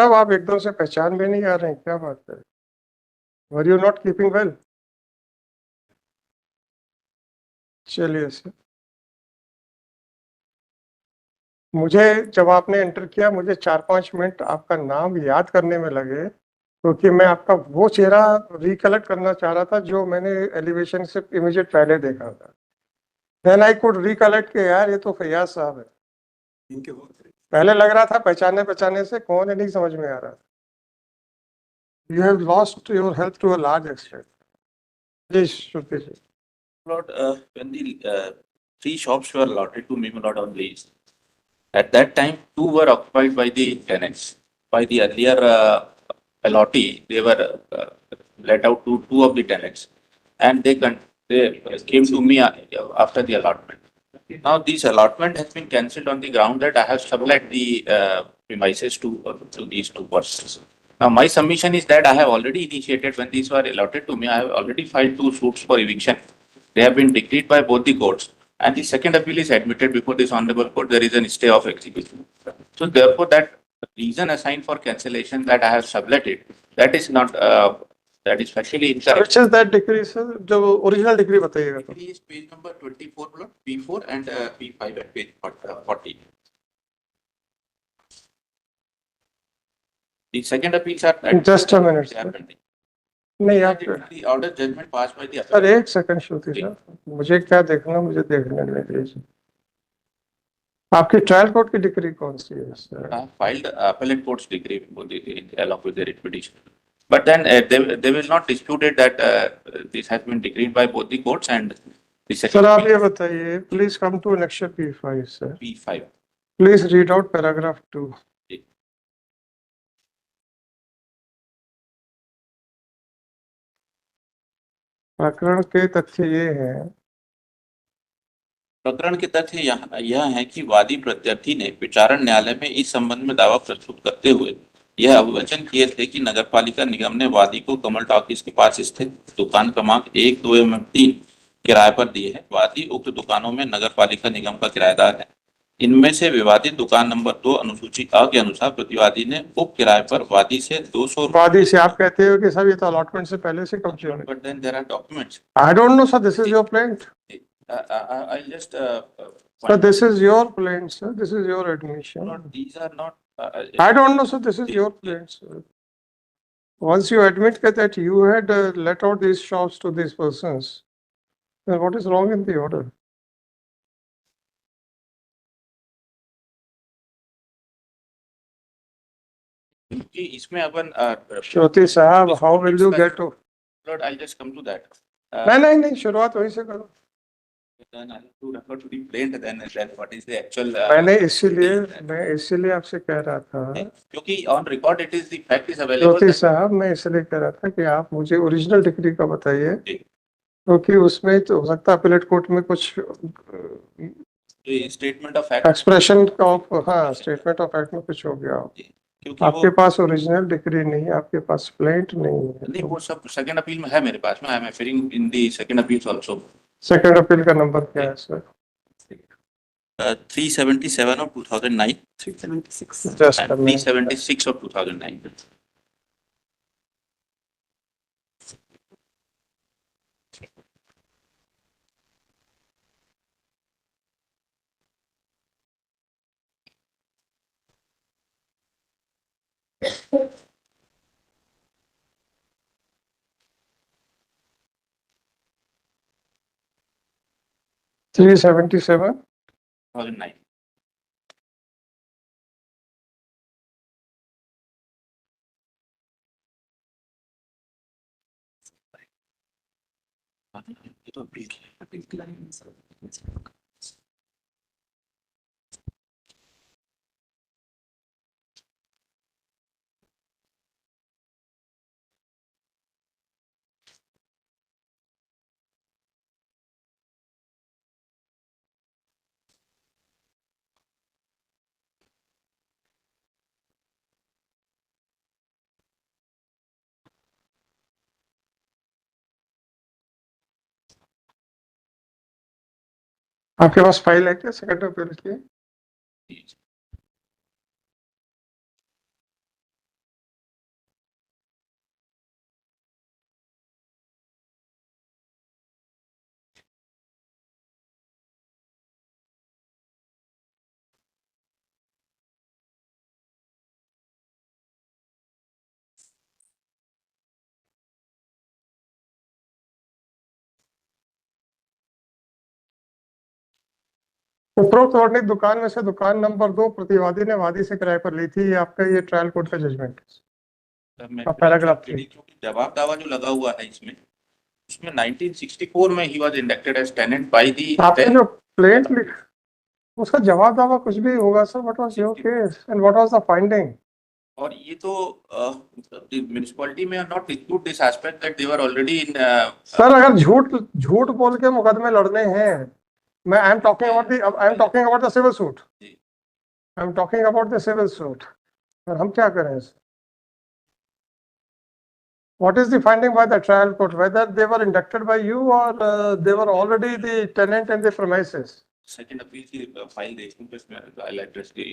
साहब, आप एकदम से पहचान में नहीं आ रहे हैं, क्या बात है? Were you not keeping well? चलिए सर, मुझे जब आपने एंटर किया मुझे 4-5 मिनट आपका नाम याद करने में लगे, क्योंकि मैं आपका वो चेहरा रिकलेक्ट करना चाह रहा था जो मैंने एलिवेशन से इमीडिएट पहले देखा था। देन आई कुड रिकलेक्ट के यार ये तो फैयाज साहब है। इनके पहले लग रहा था पहचाने पहचाने से, कौन है नहीं समझ में आ रहा था। You have lost your health to a large extent. जी Shruti ji. Lord, when the three shops were allotted to Mimolod on lease, at that time, two were occupied by the tenants. By the earlier allottee, they were let out to two of the tenants, and they came to me after the allotment. Now, this allotment has been cancelled on the ground that I have sublet the premises to these two persons. Now, my submission is that I have already initiated, when these were allotted to me, I have already filed 2 suits for eviction. They have been decreed by both the courts, and the second appeal is admitted before this honorable court. There is a stay of execution. So, therefore, that reason assigned for cancellation that I have subletted, that is not, that is factually incorrect. Which is that decree, sir? जो original degree बताइएगा तो। Decree is page number 24, plot P4 and P5 at page 40. The second appeals are. Just a minute, sir. नहीं आप The order judgment passed by the. Sir एक second श्रुति sir, मुझे क्या देखना, मुझे देखने में दीजिए। आपकी ट्रायल कोर्ट की डिग्री कौन सी है sir? I filed appellate court's decree along with the writ petition. But then they will not dispute it that this has been decreed by both the courts and the second. Sir आप ये बताइए, please come to lecture P5 sir. P5. Please read out paragraph 2। प्रकरण के तथ्य ये हैं। प्रकरण के तथ्य यह है कि वादी प्रत्यर्थी ने विचारण न्यायालय में इस संबंध में दावा प्रस्तुत करते हुए यह अभिवचन किए थे कि नगरपालिका निगम ने वादी को कमल टॉकीज के पास स्थित दुकान क्रमांक 1, 2 एवं 3 किराए पर दिए है। वादी उक्त दुकानों में नगरपालिका निगम का किराएदार है। इनमें से विवादित दुकान नंबर 2 अनुसूची अ के अनुसार प्रतिवादी ने उप किराए पर वादी से 200। वादी से आप कहते हो कि सर ये तो अलॉटमेंट से पहले से कब्जे में। But then there are documents. I don't know sir, this is your plaint. I'll just. Sir, this is your plaint, sir. This is your admission. No, these are not. I don't know, sir. This is your plaint, sir. Once you admit that you had let out these shops to these persons, then what is wrong in the order? इसमें अपन श्रुति साहब, how will you get to? Lord, I'll just come to that. नहीं, शुरुआत वहीं से करो। Then I have to refer to the plaint, then what is the actual. मैं इसीलिए आपसे कह रहा था, क्योंकि on record it is the fact is available. श्रुति साहब, मैं इसलिए कह रहा था कि आप मुझे ओरिजिनल डिग्री का बताइए, क्योंकि उसमें तो हो सकता है अपीलेट कोर्ट में कुछ statement of fact, expression of, हाँ स्टेटमेंट ऑफ फैक्ट में कुछ हो गया हो। आपके पास ओरिजिनल डिग्री नहीं है, आपके पास प्लेंट नहीं है। नहीं, वो सब सेकंड अपील में है मेरे पास में। I am referring in the second appeals also. Second appeal का नंबर क्या है sir? 377 of 2009. 376 just a minute. 376 of 2009. Three 77 2009. ये तो आपके पास फाइल है क्या सेकंड अपील की? उपरोक्त वर्णित दुकान में से दुकान नंबर 2 प्रतिवादी ने वादी से किराए पर ली थी। ये आपका ये ट्रायल कोर्ट का जजमेंट पैराग्राफ 3। क्योंकि जवाब दावा जो लगा हुआ है इसमें, उसमें 1964 में ही was inducted as tenant by the. आपने जो प्लेंट लिखा उसका जवाब दावा कुछ भी होगा sir. What was your case and what was the finding? और ये तो म्युनिसिपैलिटी में not dispute this aspect that they were already in. Sir अगर झूठ बोल के मुकदमे लड़ने हैं, मैं I am talking about the civil suit. I am talking about the civil suit. और हम क्या करें? What is the finding by the trial court? Whether they were inducted by you or they were already the tenant in the premises? Second appeal की file देखूं तो इसमें I'll address the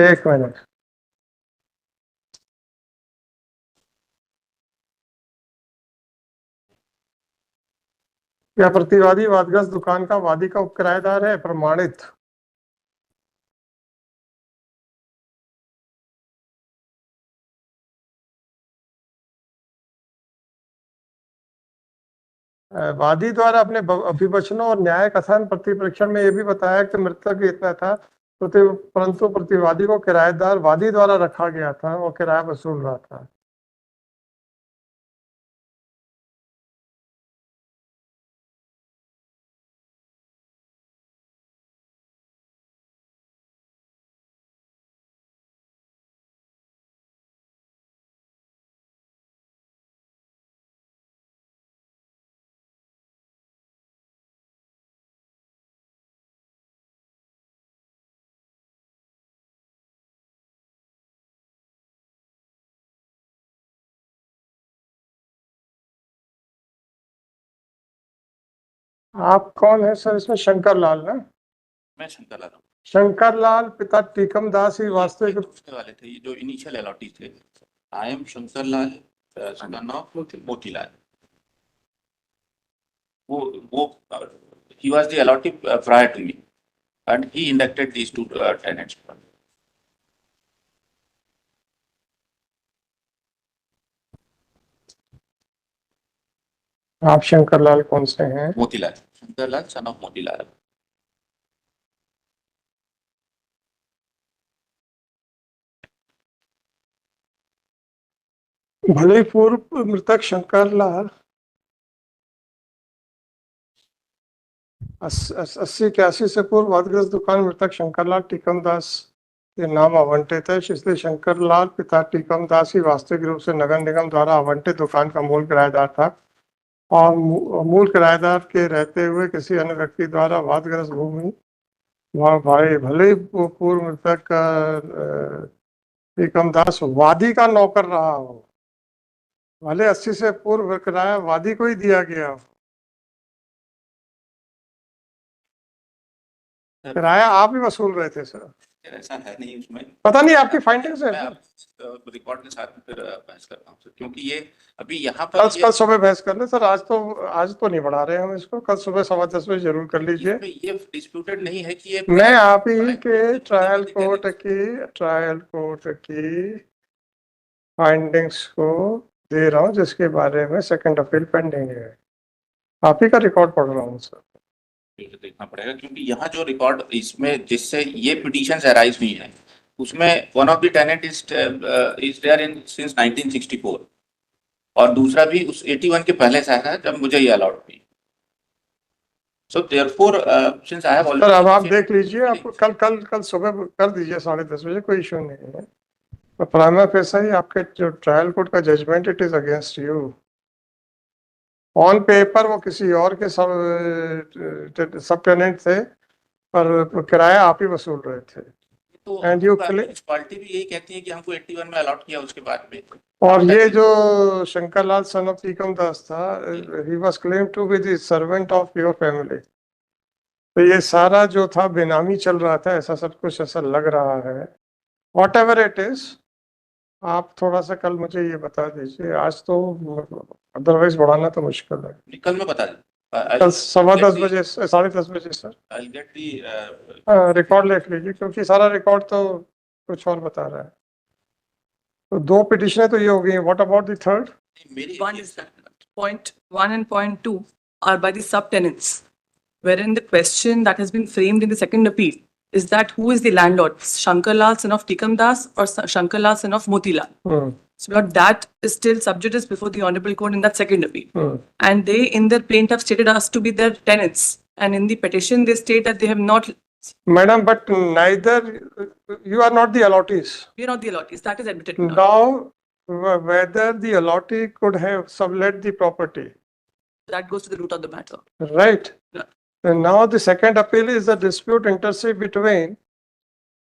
एक minute. क्या प्रतिवादी वादग्रस्त दुकान का वादी का उपकिराएदार है? प्रमाणित। वादी द्वारा अपने अभिवचनों और न्याय कथन प्रतिपरीक्षण में यह भी बताया कि मृतक इतना था, परंतु प्रतिवादी को किराएदार वादी द्वारा रखा गया था और किराया वसूल रहा था। आप कौन है सर इसमें? शंकर लाल ना? मैं शंकर लाल हूं। शंकर लाल पिता टीकम दास ही वास्तविक पूछने वाले थे, ये जो इनिशियल अलॉटी थे। I am Shankar Lal son of Motilal. वो he was the allotee prior to me and he inducted these two tenants. आप शंकर लाल कौन से हैं? Motilal, Shankar Lal son of Motilal. भले ही पूर्व मृतक शंकर लाल 80-81 से पूर्व वादग्रस्त दुकान मृतक शंकर लाल टीकम दास के नाम आवंटित है, इसलिए शंकर लाल पिता टीकम दास ही वास्तविक रूप से नगर निगम द्वारा आवंटित दुकान का मूल किराएदार था और मूल किराएदार के रहते हुए किसी अन्य व्यक्ति द्वारा वादग्रस्त भूमि भाई भले ही पूर्व मृतक टीकम दास वादी का नौकर रहा हो, भले 80 से पूर्व किराया वादी को ही दिया गया हो, किराया आप ही वसूल रहे थे सर। ऐसा है नहीं उसमें। पता नहीं आपकी फाइंडिंग्स है। रिकॉर्ड के साथ फिर बहस करता हूँ सर, क्योंकि ये अभी यहाँ पर कल सुबह बहस कर ले सर। आज तो नहीं बढ़ा रहे हम इसको। कल सुबह 10:15 बजे जरूर कर लीजिए। ये डिस्प्यूटेड नहीं है कि ये मैं आप ही के ट्रायल कोर्ट की फाइंडिंग्स को दे रहा हूँ, जिसके बारे में सेकंड अपील पेंडिंग है। आप ही का रिकॉर्ड पढ़ रहा हूँ सर। देखना पड़ेगा, क्योंकि यहाँ जो रिकॉर्ड इसमें जिससे ये पिटीशंस अराइज हुई हैं, उसमें one of the tenant is there in since 1964 और दूसरा भी उस 81 के पहले से है जब मुझे ये अलॉट हुई। So therefore since I have already. Sir अब आप देख लीजिए, आप कल सुबह कर दीजिए 10:30 बजे, कोई इशू नहीं है। तो प्राइमा फेसा ही आपके जो ट्रायल कोर्ट का judgment it is against you. On paper वो किसी और के सब टेनेंट थे, पर किराया आप ही वसूल रहे थे। तो एंड यू म्युनिसिपैलिटी भी यही कहती है कि हमको 81 में अलॉट किया उसके बाद में। और ये जो शंकर लाल सन ऑफ टीकम दास था, he was claim to be the servant of your family. तो ये सारा जो था बेनामी चल रहा था, ऐसा सब कुछ ऐसा लग रहा है। वॉट एवर इट इज, आप थोड़ा सा कल मुझे ये बता दीजिए। आज तो अदरवाइज बढ़ाना तो मुश्किल है। कल मैं बता दूं। कल 10:15 बजे 10:30 बजे sir I'll get the record लिख लीजिए, क्योंकि सारा रिकॉर्ड तो कुछ और बता रहा है। तो 2 पिटिशनें तो ये हो गई। What about the third? मेरी One is that point 1 and point 2 are by the subtenants. wherein the question that has been framed in the second appeal is that who is the landlord, Shankar Lal, son of Tikam Das, or Shankar Lal, son of Motilal? Hmm. So Lord, that is still sub judice before the Honorable Court in that second appeal. Hmm. And they, in their plaintiff, stated us to be their tenants. And in the petition, they state that they have not, Madam, but neither, you are not the allottees. we are not the allottees. That is admitted. Now, whether the allottee could have sublet the property, That goes to the root of the matter. right? Yeah. And now the second appeal is a dispute interest between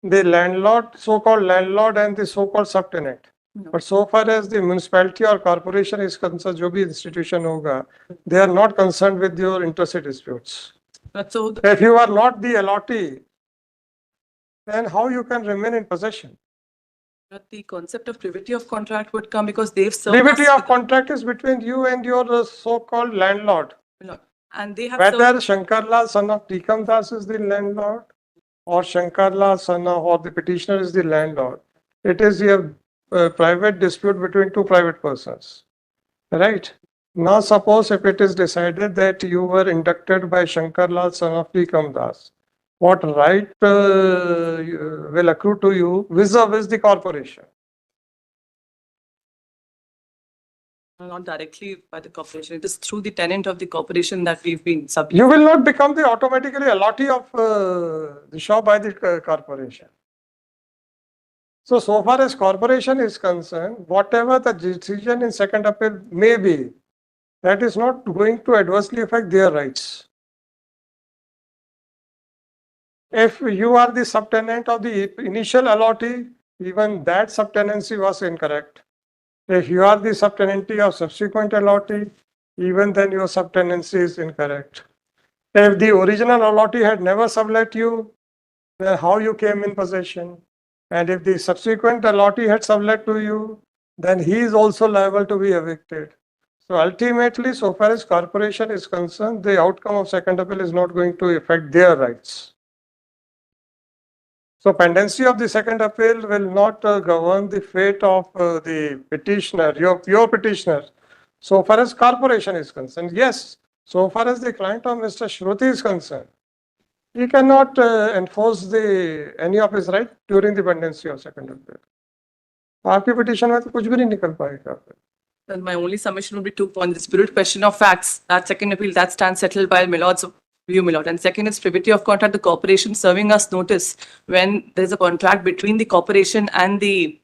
the landlord, so-called landlord, and the so-called subtenant. No. But so far as the municipality or corporation is concerned, जो भी institution होगा, they are not concerned with your interstate disputes. So If you are not the allottee, then how you can remain in possession? the concept of privity of contract would come because they've served Privity us of with- contract is between you and your so-called landlord. and they have served Whether Shankar Lal, son of Tikam Das, is the landlord, or Shankar Lal, son of, or the petitioner is the landlord, it is a private dispute between two private persons, right? Now, suppose if it is decided that you were inducted by Shankar Lal, son of Tikam Das, what right will accrue to you vis-a-vis the corporation? not directly by the corporation. It is through the tenant of the corporation that we've been subject. You will not become the automatically allottee of the shop by the corporation. So far as corporation is concerned, whatever the decision in second appeal may be, that is not going to adversely affect their rights. If you are the subtenant of the initial allottee, even that subtenancy was incorrect. If you are the subtenancy of subsequent allottee, even then your subtenancy is incorrect. If the original allottee had never sublet you, then how you came in possession? And if the subsequent allottee had sublet to you, then he is also liable to be evicted. So ultimately, so far as corporation is concerned, the outcome of second appeal is not going to affect their rights. So pendency of the second appeal will not govern the fate of the petitioner, your petitioner. So far as corporation is concerned, yes. So far as the client of Mr. Shruti is concerned, he cannot enforce any of his right during the pendency of second appeal. आपकी petition में तो कुछ भी नहीं निकल पाएगा. Then my only submission would be 2 points. The spirit question of facts, that second appeal, that stands settled by Milord's view, Milord. And second is privity of contract, the corporation serving us notice when there is a contract between the corporation and the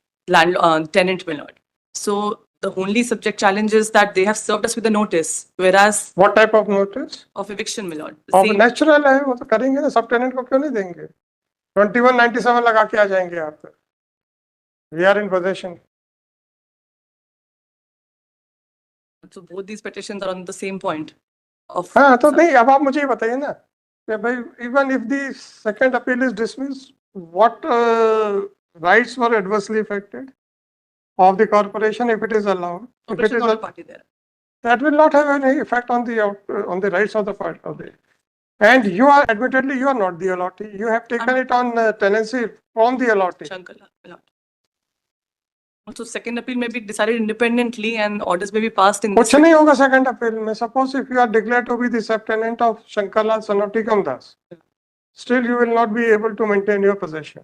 tenant, Milord. So the only subject challenge is that they have served us with a notice, whereas What type of notice? of eviction, Milord. The अब same- natural है, वो तो करेंगे ना, सब tenant को क्यों नहीं देंगे? 2197 लगा के आ जाएंगे आप. We are in possession. So both these petitions are on the same point of. हाँ तो नहीं, अब आप मुझे ये बताइए ना कि भाई even if the second appeal is dismissed, what rights were adversely affected of the corporation if it is allowed? If it Corporation is is not a party there. that will not have any effect on the rights of the part of the. And you are admittedly you are not the allottee. You have taken it on tenancy from the allottee. Shankar Lal, Milord. Also, second appeal may be decided independently and orders may be passed in. कुछ नहीं होगा second appeal में. Suppose if you are declared to be the subtenant of Shankar Lal, son of Tikam Das, still you will not be able to maintain your possession.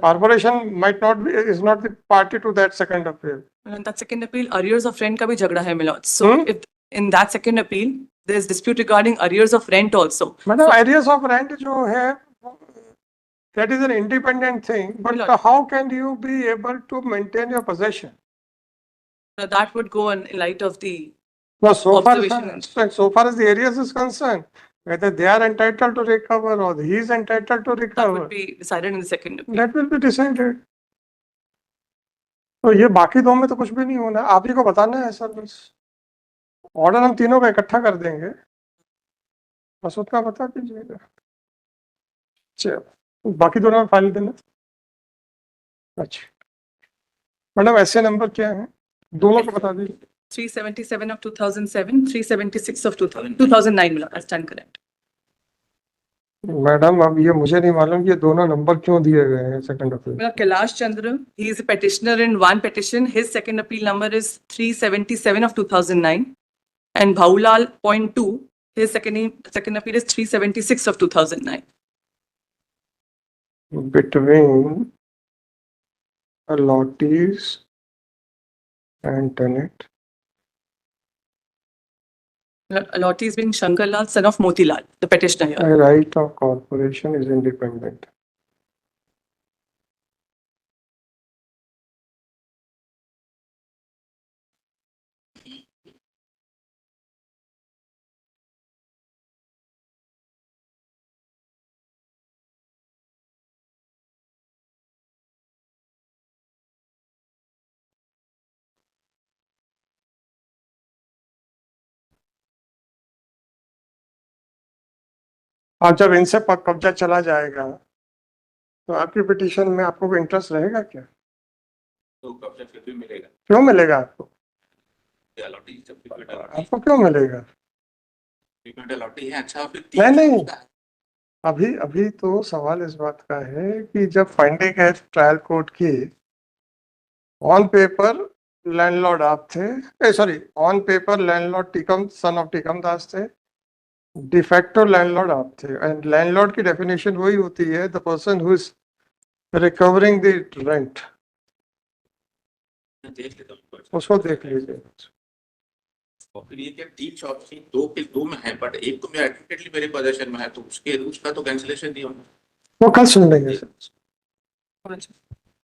Corporation might not be, is not the party to that second appeal. And that second appeal, arrears of rent का भी झगड़ा है, Milord. So Hmm? if in that second appeal, there is dispute regarding arrears of rent also. Madam, areas of rent जो है, that is an independent thing, but Milord. how can you be able to maintain your possession? That would go in light of the, No, so far Observation. as the areas is concerned, whether they are entitled to recover or he is entitled to that recover, would be decided in the second appeal. that will be decided. तो ये बाकी दो में तो कुछ भी नहीं होना, आप ही को बताना है सर. बस ऑर्डर हम तीनों का इकट्ठा कर देंगे, बस उतना बता दीजिएगा. चलो बाकी दोनों में फाइल देना. अच्छा मैडम ऐसे नंबर क्या है, दोनों को बता दीजिए. 377 of 2007, 376 of 2009, Milord. I stand correct. Madam अब ये मुझे नहीं मालूम कि ये दोनों नंबर क्यों दिए गए हैं second appeal. Milord, Kailash Chandra, he is a petitioner in one petition. His second appeal number is 377 of 2009. And Bhaulal, point 2, His second appeal is 376 of 2009. between allottees and tenant. Allottee is being Shankar Lal, son of Moti Lal, the petitioner here. A right of corporation is independent. और जब इनसे कब्जा चला जाएगा तो आपकी petition में आपको इंटरेस्ट रहेगा क्या? तो कब्जा फिर भी मिलेगा, क्यों मिलेगा आपको? अलॉटी जब फ्रीक्वेंट अलॉटी आपको क्यों मिलेगा? फ्रीक्वेंट अलॉटी है अच्छा, फिर नहीं। अभी तो सवाल इस बात का है कि जब फाइंडिंग है ट्रायल कोर्ट की, ऑन पेपर लैंडलॉर्ड आप थे, sorry on paper landlord Tikam son of Tikam Das थे, डिफैक्टो लैंडलॉर्ड आप थे, एंड लैंडलॉर्ड की डेफिनेशन वही होती है, the person who is recovering the rent. देख लेता हूँ, उसको देख लीजिए। और फिर ये क्या 3 शॉप्स थी, 2 के 2 में है, बट एक तो मेरा एडवोकेटली मेरे पोजीशन में है, तो उसका तो कैंसिलेशन दिया। वो कल सुन लेंगे सर।